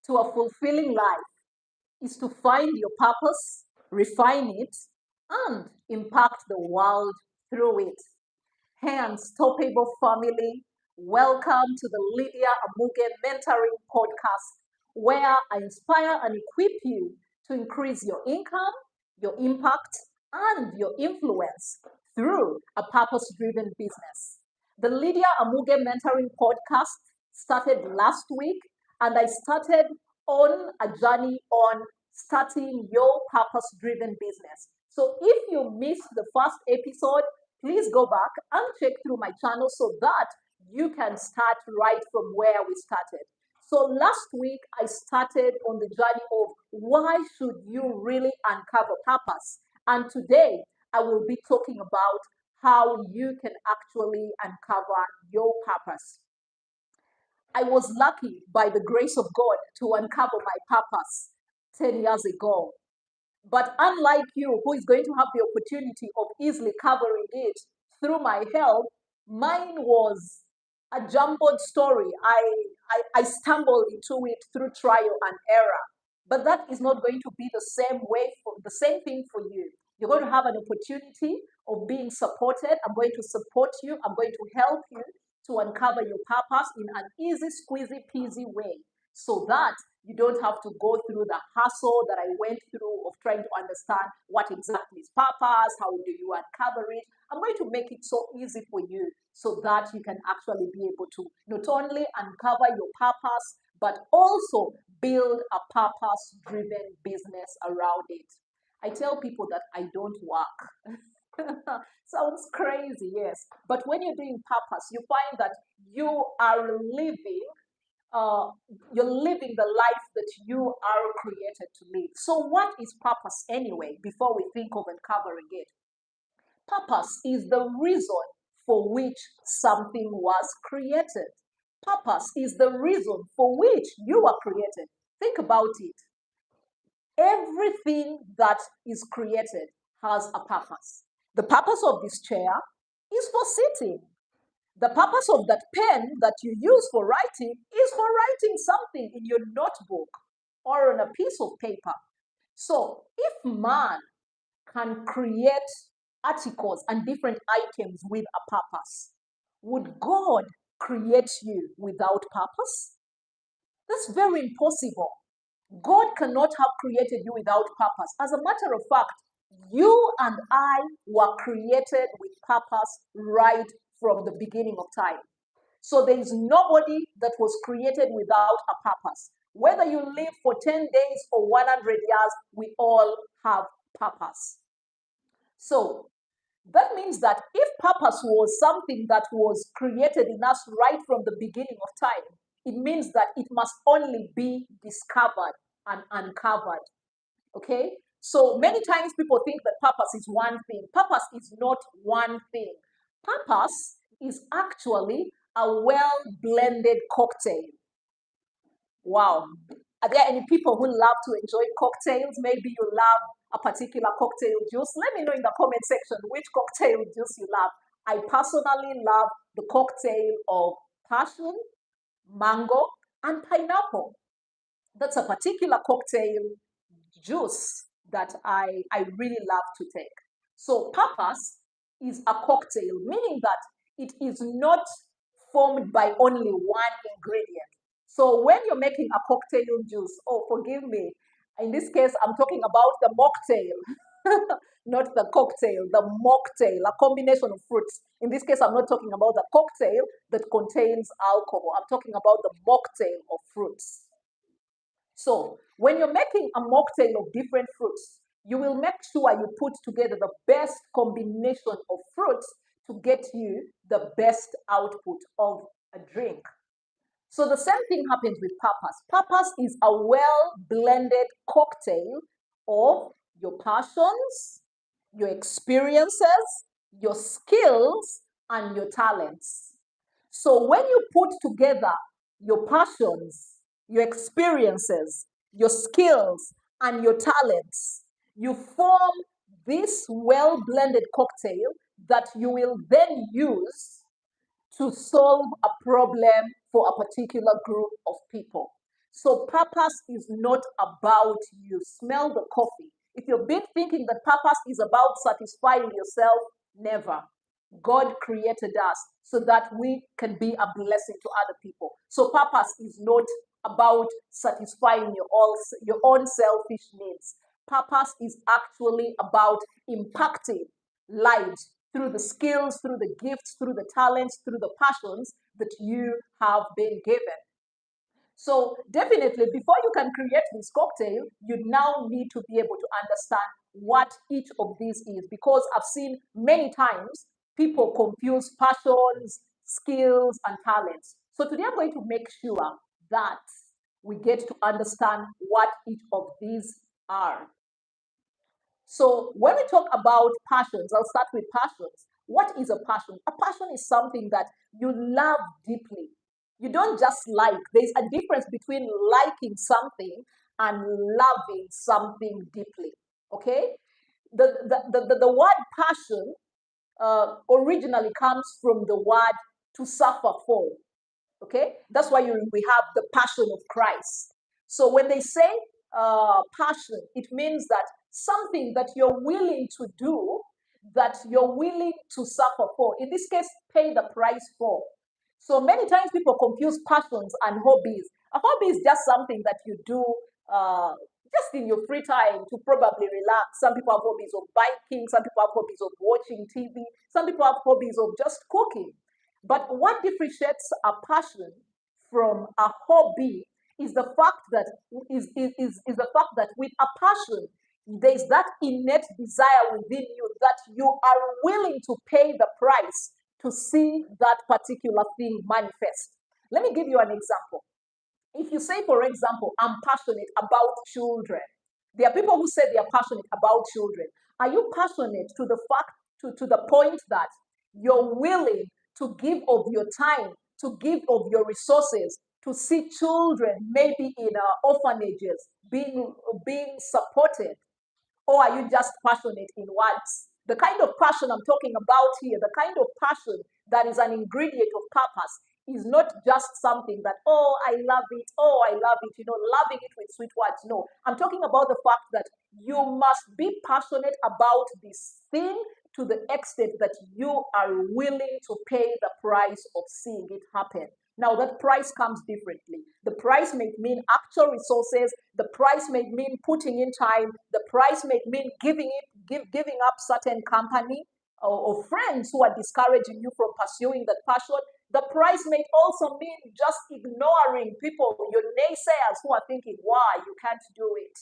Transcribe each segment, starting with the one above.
to a fulfilling life is to find your purpose, refine it, and impact the world through it. Hey, Unstoppable family, welcome to the Lydia Amuge Mentoring Podcast, where I inspire and equip you to increase your income, your impact, and your influence through a purpose driven business. The Lydia Amuge Mentoring Podcast started last week, and I started on a journey on starting your purpose driven business. So if you missed the first episode, please go back and check through my channel so that you can start right from where we started. So last week I started on the journey of why should you really uncover purpose? And today I will be talking about how you can actually uncover your purpose. I was lucky by the grace of God to uncover my purpose 10 years ago. But unlike you, who is going to have the opportunity of easily covering it through my help, mine was a jumbled story. I stumbled into it through trial and error. But that is not going to be the same way for the same thing for you. You're going to have an opportunity of being supported. I'm going to support you. I'm going to help you to uncover your purpose in an easy, squeezy, peasy way so that you don't have to go through the hassle that I went through of trying to understand what exactly is purpose, how do you uncover it. I'm going to make it so easy for you so that you can actually be able to not only uncover your purpose, but also build a purpose driven business around it. I tell people that I don't work. Sounds crazy, yes. But when you're doing purpose, you find that you are living uh, you're living the life that you are created to live. So, what is purpose anyway? Before we think of uncovering it, purpose is the reason for which something was created. Purpose is the reason for which you are created. Think about it. Everything that is created has a purpose. The purpose of this chair is for sitting. The purpose of that pen that you use for writing is for writing something in your notebook or on a piece of paper. So, if man can create articles and different items with a purpose, would God create you without purpose? That's very impossible. God cannot have created you without purpose. As a matter of fact, you and I were created with purpose right from the beginning of time. So there is nobody that was created without a purpose. Whether you live for 10 days or 100 years, we all have purpose. So that means that if purpose was something that was created in us right from the beginning of time, it means that it must only be discovered and uncovered. Okay? So many times people think that purpose is one thing. Purpose is not one thing. Purpose is actually a well blended cocktail. Wow. Are there any people who love to enjoy cocktails? Maybe you love a particular cocktail juice. Let me know in the comment section which cocktail juice you love. I personally love the cocktail of passion, mango, and pineapple. That's a particular cocktail juice that I really love to take. So, purpose is a cocktail, meaning that it is not formed by only one ingredient. So, when you're making a cocktail juice, oh, forgive me, in this case, I'm talking about the mocktail, not the cocktail, the mocktail, a combination of fruits. In this case, I'm not talking about the cocktail that contains alcohol, I'm talking about the mocktail of fruits. So when you're making a mocktail of different fruits, you will make sure you put together the best combination of fruits to get you the best output of a drink. So the same thing happens with purpose. Purpose is a well blended cocktail of your passions, your experiences, your skills, and your talents. So when you put together your passions, your experiences, your skills, and your talents, you form this well blended cocktail that you will then use to solve a problem for a particular group of people. So purpose is not about you smell the coffee. If you've been thinking that purpose is about satisfying yourself, never. God created us so that we can be a blessing to other people. So purpose is not about satisfying your own selfish needs. Purpose is actually about impacting lives through the skills, through the gifts, through the talents, through the passions that you have been given. So definitely, before you can create this cocktail, you now need to be able to understand what each of these is, because I've seen many times people confuse passions, skills, and talents. So today I'm going to make sure that we get to understand what each of these are. So when we talk about passions, I'll start with passions. What is a passion? A passion is something that you love deeply. You don't just like. There's a difference between liking something and loving something deeply. Okay? The word passion originally comes from the word to suffer for. Okay, that's why we have the passion of Christ. So when they say passion, it means that something that you're willing to do, that you're willing to suffer for, in this case pay the price for. So many times people confuse passions and hobbies. A hobby is just something that you do uh, just in your free time to probably relax. Some people have hobbies of biking, some people have hobbies of watching TV, some people have hobbies of just cooking. But what differentiates a passion from a hobby is the fact that is the fact that with a passion, there's that innate desire within you that you are willing to pay the price to see that particular thing manifest. Let me give you an example. If you say, for example, I'm passionate about children, there are people who say they are passionate about children. Are you passionate to the fact, to the point that you're willing to give of your time, to give of your resources, to see children maybe in orphanages being supported? Or are you just passionate in words? The kind of passion I'm talking about here, the kind of passion that is an ingredient of purpose, is not just something that, oh, I love it, oh, I love it, loving it with sweet words. No, I'm talking about the fact that you must be passionate about this thing to the extent that you are willing to pay the price of seeing it happen. Now, that price comes differently. The price may mean actual resources. The price may mean putting in time. The price may mean giving up certain company or friends who are discouraging you from pursuing that passion. The price may also mean just ignoring people, your naysayers who are thinking, why, you can't do it.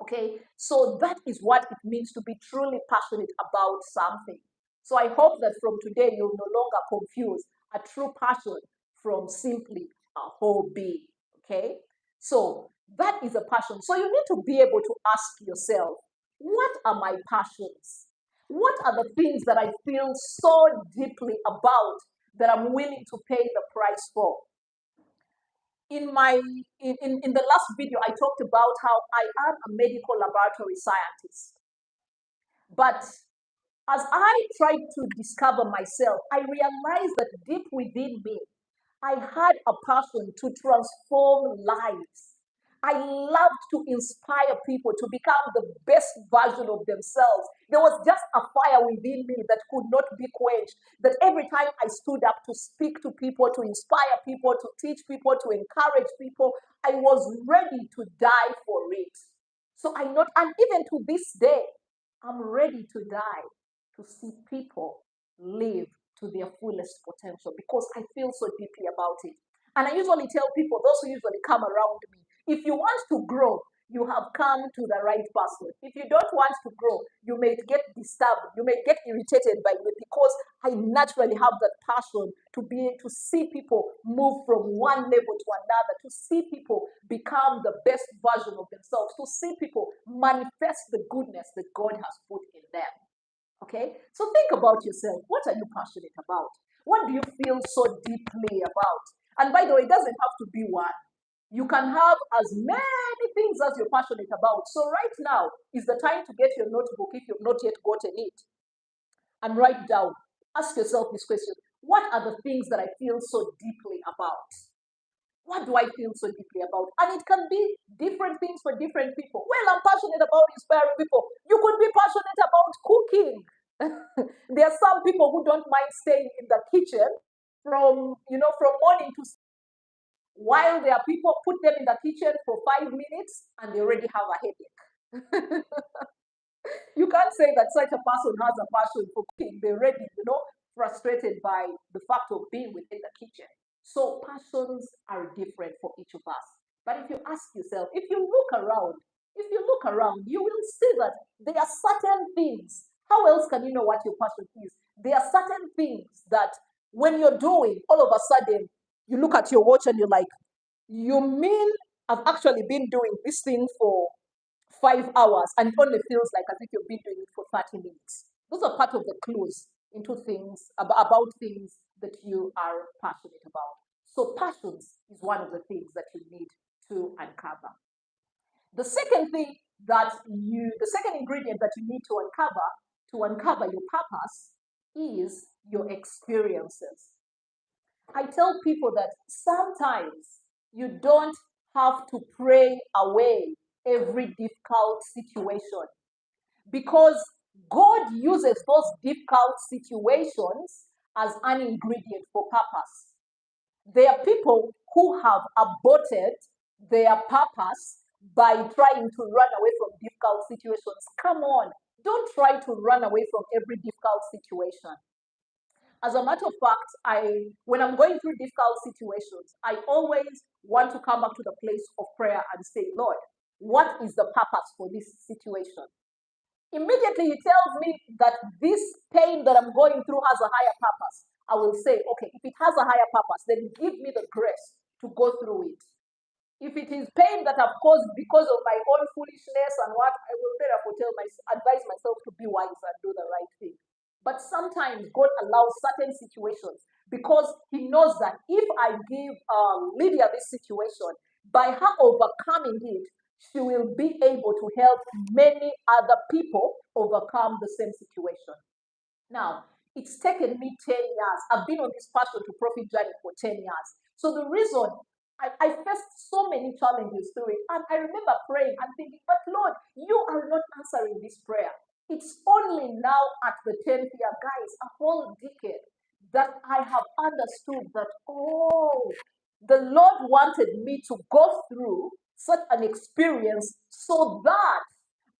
Okay, so that is what it means to be truly passionate about something. So I hope that from today you'll no longer confuse a true passion from simply a hobby. Okay, so that is a passion. So you need to be able to ask yourself, what are my passions? What are the things that I feel so deeply about that I'm willing to pay the price for? In the last video, I talked about how I am a medical laboratory scientist. But as I tried to discover myself, I realized that deep within me, I had a passion to transform lives. I loved to inspire people to become the best version of themselves. There was just a fire within me that could not be quenched. That every time I stood up to speak to people, to inspire people, to teach people, to encourage people, I was ready to die for it. So I not, and even to this day, I'm ready to die to see people live to their fullest potential because I feel so deeply about it. And I usually tell people, those who usually come around me, if you want to grow, you have come to the right person. If you don't want to grow, you may get disturbed, you may get irritated by me because I naturally have that passion to be to see people move from one level to another, to see people become the best version of themselves, to see people manifest the goodness that God has put in them. Okay, so think about yourself. What are you passionate about? What do you feel so deeply about? And by the way, it doesn't have to be one. You can have as many things as you're passionate about. So right now is the time to get your notebook if you've not yet gotten it and write down. Ask yourself this question: what are the things that I feel so deeply about? What do I feel so deeply about? And it can be different things for different people. Well, I'm passionate about inspiring people. You could be passionate about cooking. There are some people who don't mind staying in the kitchen from morning to, while there are people put them in the kitchen for 5 minutes and they already have a headache. You can't say that such a person has a passion for cooking. They're already, frustrated by the fact of being within the kitchen. So passions are different for each of us. But if you ask yourself, if you look around, you will see that there are certain things. How else can you know what your passion is? There are certain things that when you're doing, all of a sudden, you look at your watch and you're like, you mean I've actually been doing this thing for 5 hours and it only feels like as if you've been doing it for 30 minutes. Those are part of the clues into things about things that you are passionate about. So passions is one of the things that you need to uncover. The second thing the second ingredient that you need to uncover your purpose is your experiences. I tell people that sometimes you don't have to pray away every difficult situation because God uses those difficult situations as an ingredient for purpose. There are people who have aborted their purpose by trying to run away from difficult situations. Come on, don't try to run away from every difficult situation. As a matter of fact, when I'm going through difficult situations, I always want to come back to the place of prayer and say, Lord, what is the purpose for this situation? Immediately he tells me that this pain that I'm going through has a higher purpose. I will say, okay, if it has a higher purpose, then give me the grace to go through it. If it is pain that I've caused because of my own foolishness and what, I will therefore advise myself to be wise and do the right thing. But sometimes God allows certain situations because He knows that if I give Lydia this situation, by her overcoming it, she will be able to help many other people overcome the same situation. Now, it's taken me 10 years. I've been on this passion to profit journey for 10 years. So the reason I faced so many challenges through it, and I remember praying and thinking, but Lord, you are not answering this prayer. It's only now at the 10th year, guys, a whole decade, that I have understood that, oh, the Lord wanted me to go through such an experience so that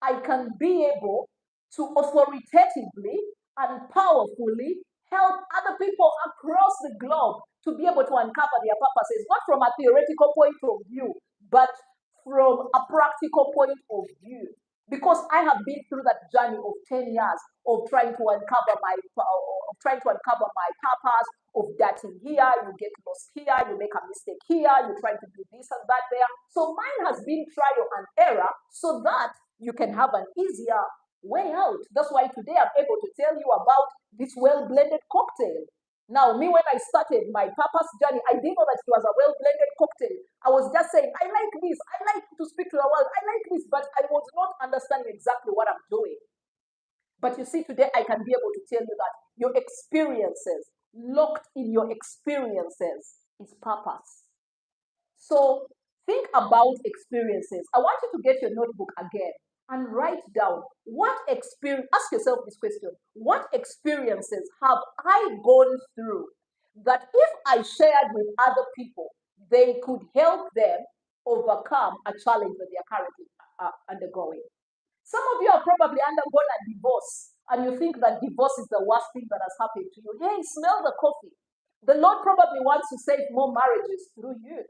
I can be able to authoritatively and powerfully help other people across the globe to be able to uncover their purposes, not from a theoretical point of view, but from a practical point of view. Because I have been through that journey of 10 years of trying to uncover my purpose, of dating here, you get lost here, you make a mistake here, you try to do this and that there. So mine has been trial and error so that you can have an easier way out. That's why today I'm able to tell you about this well-blended cocktail. Now, me, when I started my purpose journey, I didn't know that it was a well-blended cocktail. I was just saying, I like this, I like to speak to the world, I like this, but I was not understanding exactly what I'm doing. But you see, today I can be able to tell you that your experiences, locked in your experiences, is purpose. So think about experiences. I want you to get your notebook again and write down ask yourself this question: what experiences have I gone through that if I shared with other people, they could help them overcome a challenge that they are currently undergoing? Some of you have probably undergone a divorce and you think that divorce is the worst thing that has happened to you. Hey, smell the coffee. The Lord probably wants to save more marriages through you.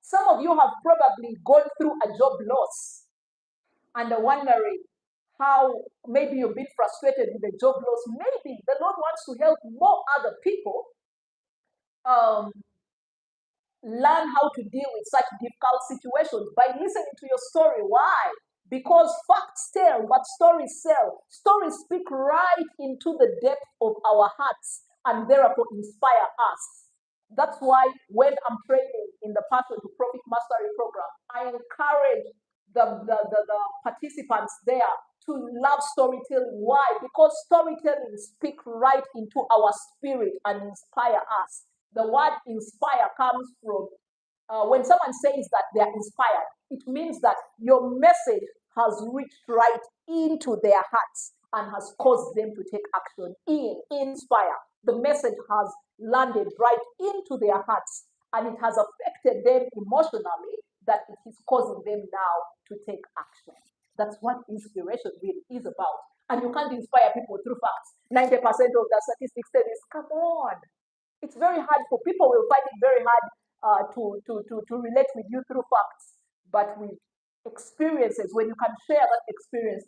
Some of you have probably gone through a job loss and are wondering how maybe you've been frustrated with the job loss. Maybe the Lord wants to help more other people learn how to deal with such difficult situations by listening to your story. Why? Because facts tell, but stories sell. Stories speak right into the depth of our hearts and therefore inspire us. That's why when I'm training in the Passion to Profit Mastery program, I encourage the participants there to love storytelling. Why? Because storytelling speaks right into our spirit and inspire us. The word inspire comes from when someone says that they are inspired, it means that your message has reached right into their hearts and has caused them to take action. Inspire. The message has landed right into their hearts and it has affected them emotionally that it is causing them now to take action. That's what inspiration really is about. And you can't inspire people through facts. 90% of the statistics say this. Come on. It's very hard for people, will find it very hard to relate with you through facts. But with experiences, when you can share that experience,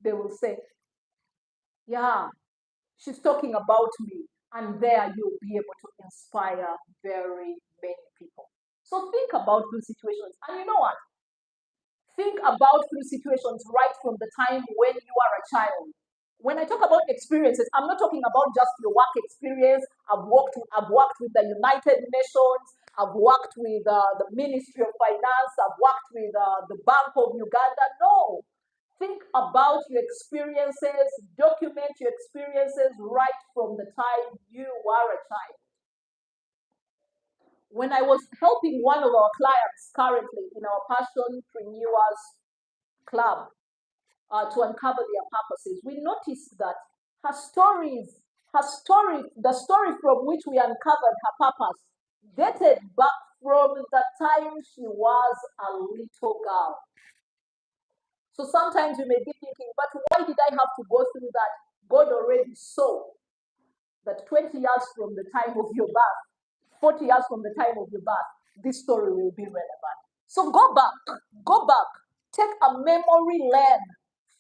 they will say, yeah, she's talking about me. And there you'll be able to inspire very many people. So think about those situations. And you know what? Think about those situations right from the time when you are a child. When I talk about experiences, I'm not talking about just your work experience. I've worked with the United Nations. I've worked with the Ministry of Finance. I've worked with the Bank of Uganda. No. Think about your experiences, document your experiences right from the time you were a child. When I was helping one of our clients currently in our Passionpreneurs Club to uncover their purposes, we noticed that the story from which we uncovered her purpose dated back from the time she was a little girl. So sometimes you may be thinking, but why did I have to go through that? God already saw that 20 years from the time of your birth, 40 years from the time of your birth, this story will be relevant. So go back, take a memory lane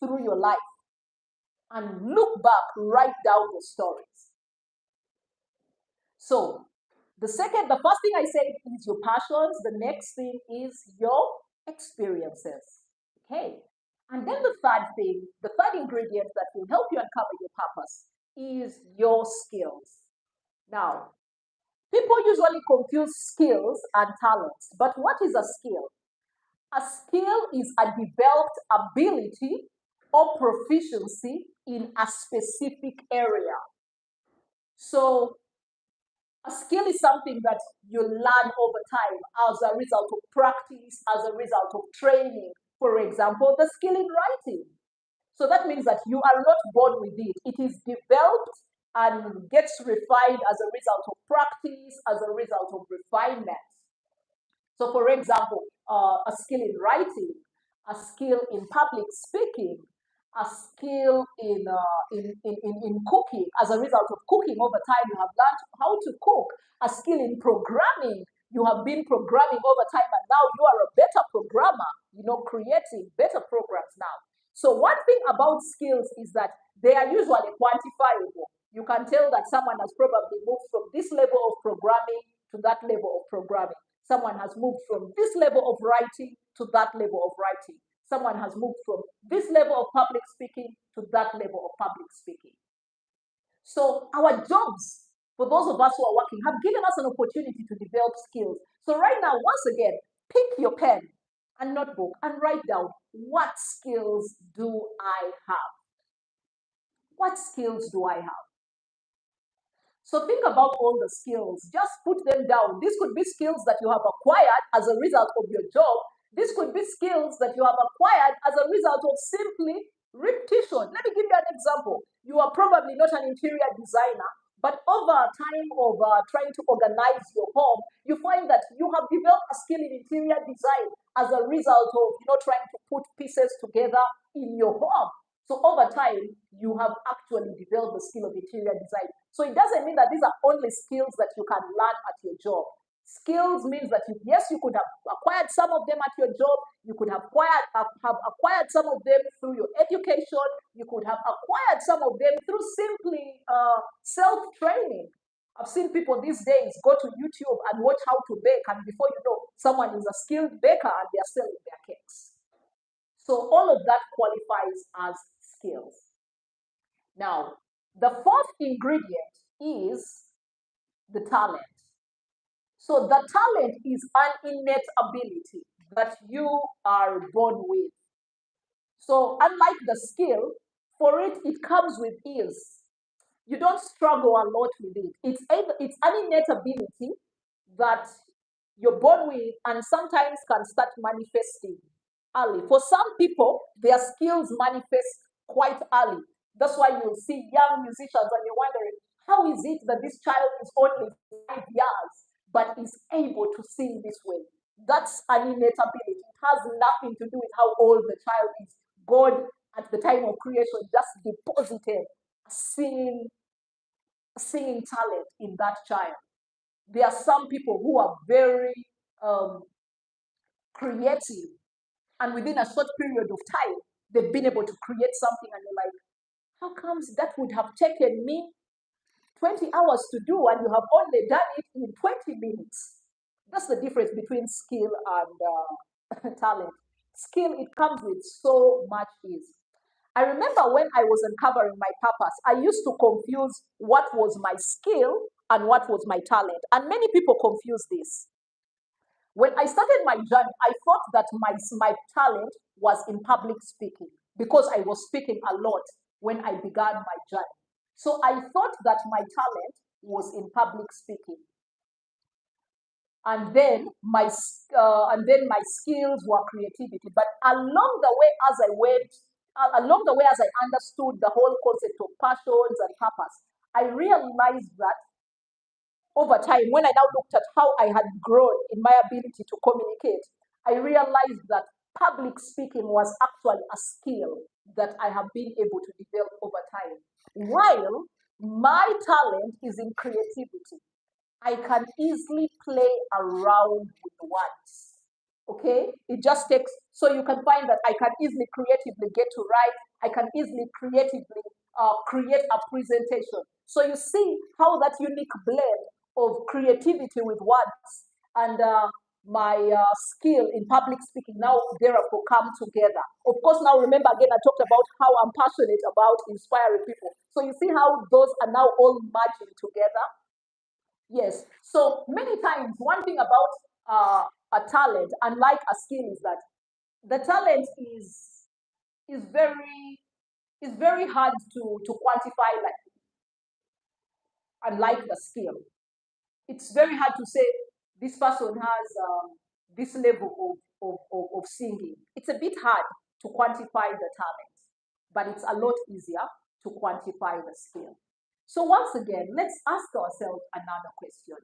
through your life and look back, write down the stories. So the first thing I said is your passions. The next thing is your experiences. Okay. And then the third ingredient that will help you uncover your purpose is your skills. Now, people usually confuse skills and talents, but what is a skill? A skill is a developed ability or proficiency in a specific area. So a skill is something that you learn over time as a result of practice, as a result of training. For example, the skill in writing. So that means that you are not born with it. It is developed and gets refined as a result of practice, as a result of refinement. So for example, a skill in writing, a skill in public speaking, a skill in cooking. As a result of cooking over time, you have learned how to cook. A skill in programming. You have been programming over time and now you are a better programmer, creating better programs now. So one thing about skills is that they are usually quantifiable. You can tell that someone has probably moved from this level of programming to that level of programming. Someone has moved from this level of writing to that level of writing. Someone has moved from this level of public speaking to that level of public speaking. So our jobs, for those of us who are working, have given us an opportunity to develop skills. So right now, once again, pick your pen and notebook and write down, what skills do I have? What skills do I have? So think about all the skills. Just put them down. These could be skills that you have acquired as a result of your job. This could be skills that you have acquired as a result of simply repetition. Let me give you an example. You are probably not an interior designer, but over time of trying to organize your home, you find that you have developed a skill in interior design as a result of trying to put pieces together in your home. So over time, you have actually developed the skill of interior design. So it doesn't mean that these are only skills that you can learn at your job. Skills means that yes, you could have acquired some of them at your job. You could have acquired some of them through your education. You could have acquired some of them through simply self-training. I've seen people these days go to YouTube and watch how to bake, and before you know, someone is a skilled baker and they're selling their cakes. So all of that qualifies as skills. Now, the fourth ingredient is the talent. So the talent is an innate ability that you are born with. So unlike the skill, for it comes with ease. You don't struggle a lot with it. It's an innate ability that you're born with and sometimes can start manifesting early. For some people, their skills manifest quite early. That's why you'll see young musicians and you're wondering, how is it that this child is only 5 years but is able to sing this way? That's an innate ability. It has nothing to do with how old the child is. God, at the time of creation, just deposited singing, singing talent in that child. There are some people who are very creative, and within a short period of time, they've been able to create something, and you're like, how comes that would have taken me 20 hours to do, and you have only done it in 20 minutes? That's the difference between skill and talent. Skill, it comes with so much ease. I remember when I was uncovering my purpose, I used to confuse what was my skill and what was my talent. And many people confuse this. When I started my journey, I thought that my talent was in public speaking because I was speaking a lot when I began my journey. So I thought that my talent was in public speaking, and then my skills were creativity. But along the way, as I went, along the way, as I understood the whole concept of passions and purpose, I realized that over time, when I now looked at how I had grown in my ability to communicate, I realized that public speaking was actually a skill that I have been able to develop over time. While my talent is in creativity, I can easily play around with words. Okay? It just takes, so you can find that I can easily creatively get to write, I can easily creatively create a presentation. So you see how that unique blend of creativity with words and my skill in public speaking now therefore come together. Of course, now remember again, I talked about how I'm passionate about inspiring people. So you see how those are now all merging together. Yes. So many times, one thing about a talent, unlike a skill, is that the talent is very is very hard to quantify, like unlike the skill. It's very hard to say this person has this level of singing. It's a bit hard to quantify the talent, but it's a lot easier to quantify the skill. So once again, let's ask ourselves another question.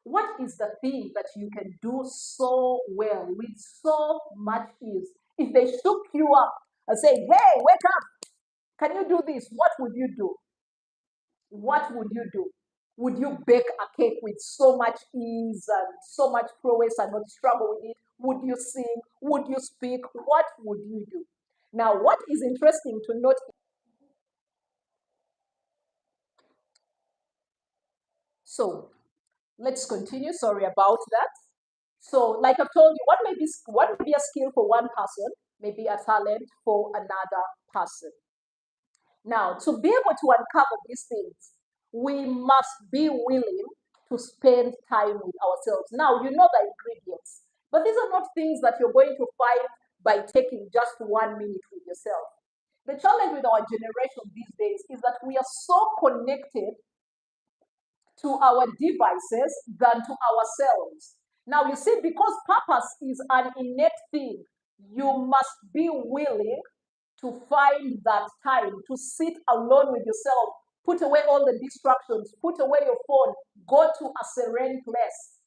What is the thing that you can do so well with so much ease? If they shook you up and say, hey, wake up, can you do this? What would you do? What would you do? Would you bake a cake with so much ease and so much prowess and not struggle with it? Would you sing? Would you speak? What would you do? Now, what is interesting to note, so let's continue. Sorry about that. So, like I've told you, what may be a skill for one person may be a talent for another person. Now, to be able to uncover these things, we must be willing to spend time with ourselves. Now, you know the ingredients, but these are not things that you're going to find by taking just 1 minute with yourself. The challenge with our generation these days is that we are so connected to our devices than to ourselves. Now, you see, because purpose is an innate thing, you must be willing to find that time to sit alone with yourself, put away all the distractions, put away your phone, go to a serene place.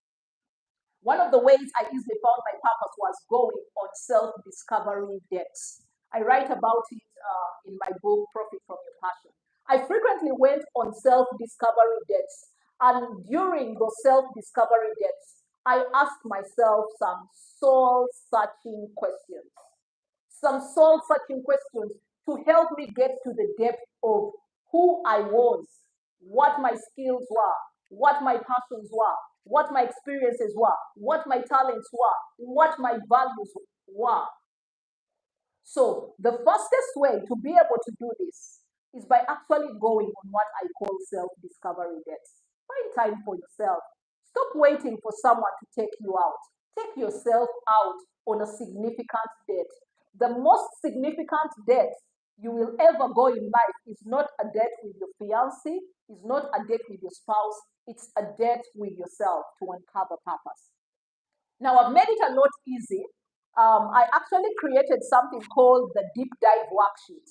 One of the ways I easily found my purpose was going on self discovery dates. I write about it in my book, Profit from Your Passion. I frequently went on self discovery dates, and during those self discovery dates, I asked myself some soul searching questions. Some soul searching questions to help me get to the depth of who I was, what my skills were, what my passions were, what my experiences were, what my talents were, what my values were. So, the fastest way to be able to do this is by actually going on what I call self discovery dates. Find time for yourself. Stop waiting for someone to take you out. Take yourself out on a significant date. The most significant date you will ever go in life is not a date with your fiancé, is not a date with your spouse, it's a date with yourself to uncover purpose. Now, I've made it a lot easy. I actually created something called the deep dive worksheet.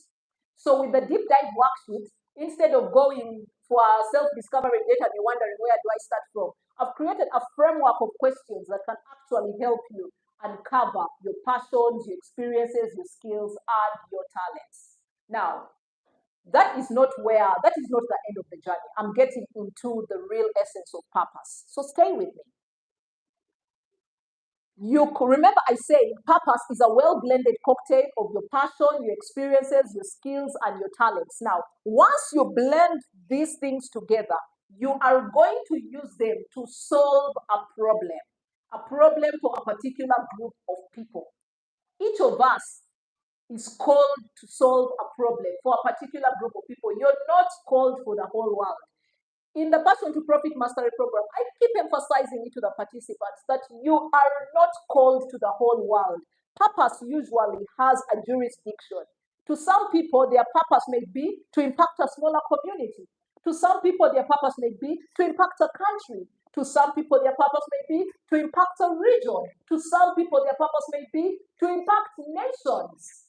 So with the deep dive worksheet, instead of going for a self-discovery date and you're wondering where do I start from, I've created a framework of questions that can actually help you uncover your passions, your experiences, your skills, and your talents. Now, that is not the end of the journey. I'm getting into the real essence of purpose. So stay with me. You could remember I said purpose is a well-blended cocktail of your passion, your experiences, your skills, and your talents. Now, once you blend these things together, you are going to use them to solve a problem for a particular group of people. Each of us is called to solve a problem for a particular group of people. You're not called for the whole world. In the Passion to Profit Mastery Program, I keep emphasizing it to the participants that you are not called to the whole world. Purpose usually has a jurisdiction. To some people, their purpose may be to impact a smaller community. To some people, their purpose may be to impact a country. To some people, their purpose may be to impact a region. To some people, their purpose may be to impact nations.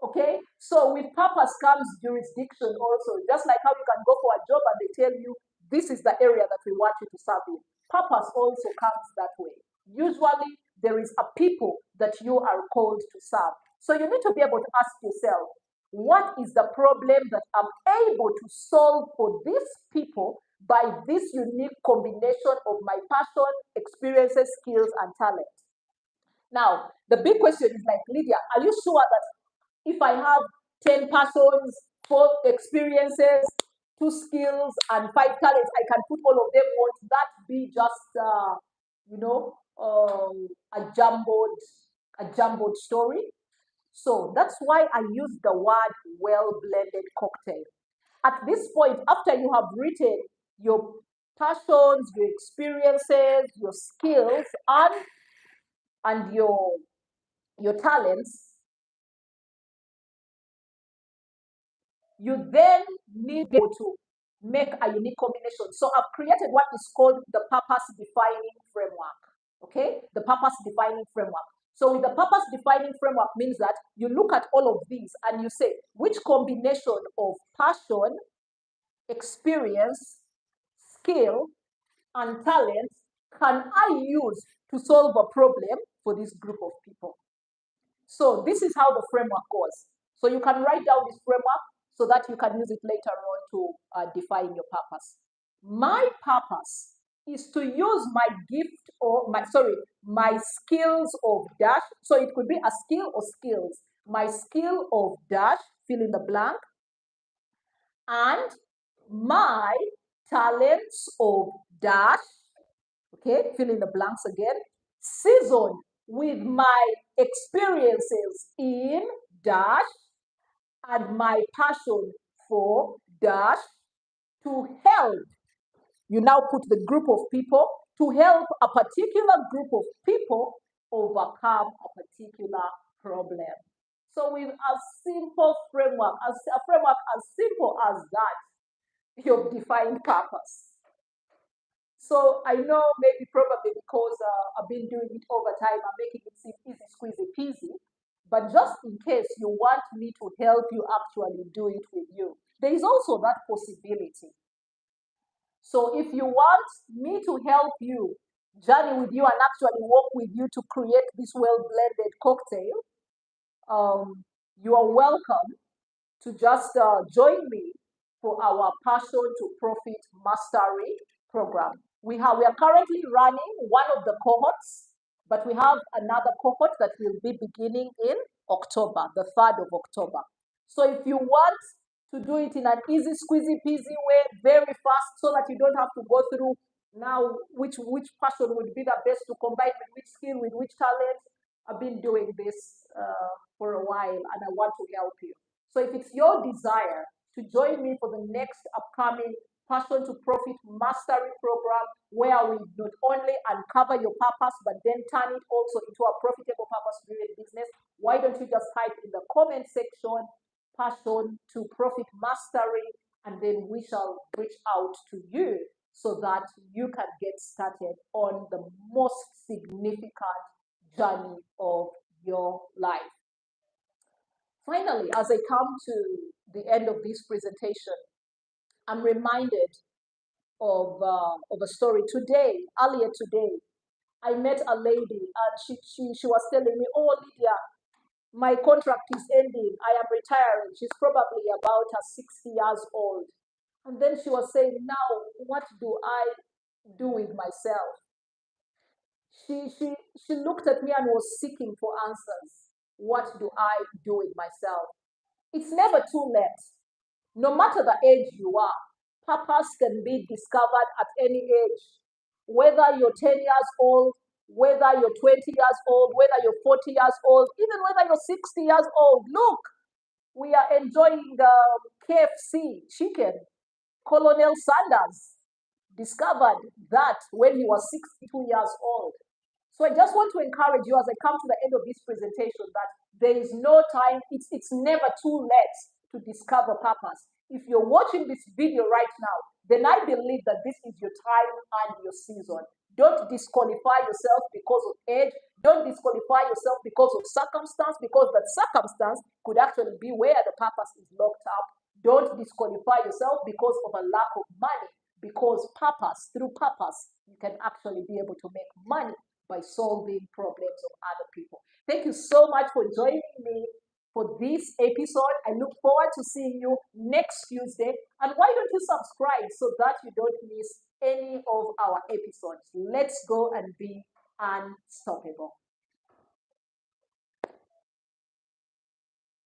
Okay, so with purpose comes jurisdiction also. Just like how you can go for a job and they tell you this is the area that we want you to serve in. Purpose also comes that way. Usually, there is a people that you are called to serve. So you need to be able to ask yourself, what is the problem that I'm able to solve for these people by this unique combination of my passion, experiences, skills, and talent? Now, the big question is like, Lydia, are you sure that if I have 10 passions, 4 experiences, 2 skills, and 5 talents, I can put all of them? Won't that be just, a jumbled story? So that's why I use the word well-blended cocktail. At this point, after you have written your passions, your experiences, your skills, and your talents, you then need to make a unique combination. So I've created what is called the purpose defining framework. Okay, the purpose defining framework. So with the purpose defining framework means that you look at all of these and you say, which combination of passion, experience, skill, and talent can I use to solve a problem for this group of people? So this is how the framework goes. So you can write down this framework so that you can use it later on to define your purpose. My purpose is to use my gift or my skills of dash. So it could be a skill or skills. My skill of dash, fill in the blank, and my talents of dash, okay, fill in the blanks again, seasoned with my experiences in dash and my passion for dash to help. You now put the group of people to help a particular group of people overcome a particular problem. So with a simple framework, a framework as simple as that, you've defined purpose. So I know maybe probably because I've been doing it over time, I'm making it seem easy, squeezy, peasy. But just in case you want me to help you actually do it with you, there is also that possibility. So if you want me to help you journey with you and actually work with you to create this well-blended cocktail, you are welcome to just join me for our Passion to Profit Mastery program. We are currently running one of the cohorts, but we have another cohort that will be beginning in October, the 3rd of October. So if you want to do it in an easy, squeezy, peasy way, very fast, so that you don't have to go through now which passion would be the best to combine with which skill, with which talent. I've been doing this for a while and I want to help you. So if it's your desire to join me for the next upcoming Passion to Profit Mastery program, where we not only uncover your purpose, but then turn it also into a profitable purpose-driven business, why don't you just type in the comment section, Passion to Profit Mastery, and then we shall reach out to you so that you can get started on the most significant journey of your life. Finally, as I come to the end of this presentation, I'm reminded of a story. Earlier today, I met a lady and she was telling me, oh, Lydia, my contract is ending. I am retiring. She's probably about 60 years old. And then she was saying, now, what do I do with myself? She, she, she looked at me and was seeking for answers. What do I do with myself? It's never too late. No matter the age you are, purpose can be discovered at any age. Whether you're 10 years old, whether you're 20 years old, whether you're 40 years old, even whether you're 60 years old. Look, we are enjoying KFC chicken. Colonel Sanders discovered that when he was 62 years old. So I just want to encourage you as I come to the end of this presentation that there is no time, it's never too late to discover purpose. If you're watching this video right now, then I believe that this is your time and your season. Don't disqualify yourself because of age. Don't disqualify yourself because of circumstance, because that circumstance could actually be where the purpose is locked up. Don't disqualify yourself because of a lack of money, because through purpose, you can actually be able to make money by solving problems of other people. Thank you so much for joining me for this episode. I look forward to seeing you next Tuesday. And why don't you subscribe so that you don't miss any of our episodes? Let's go and be unstoppable.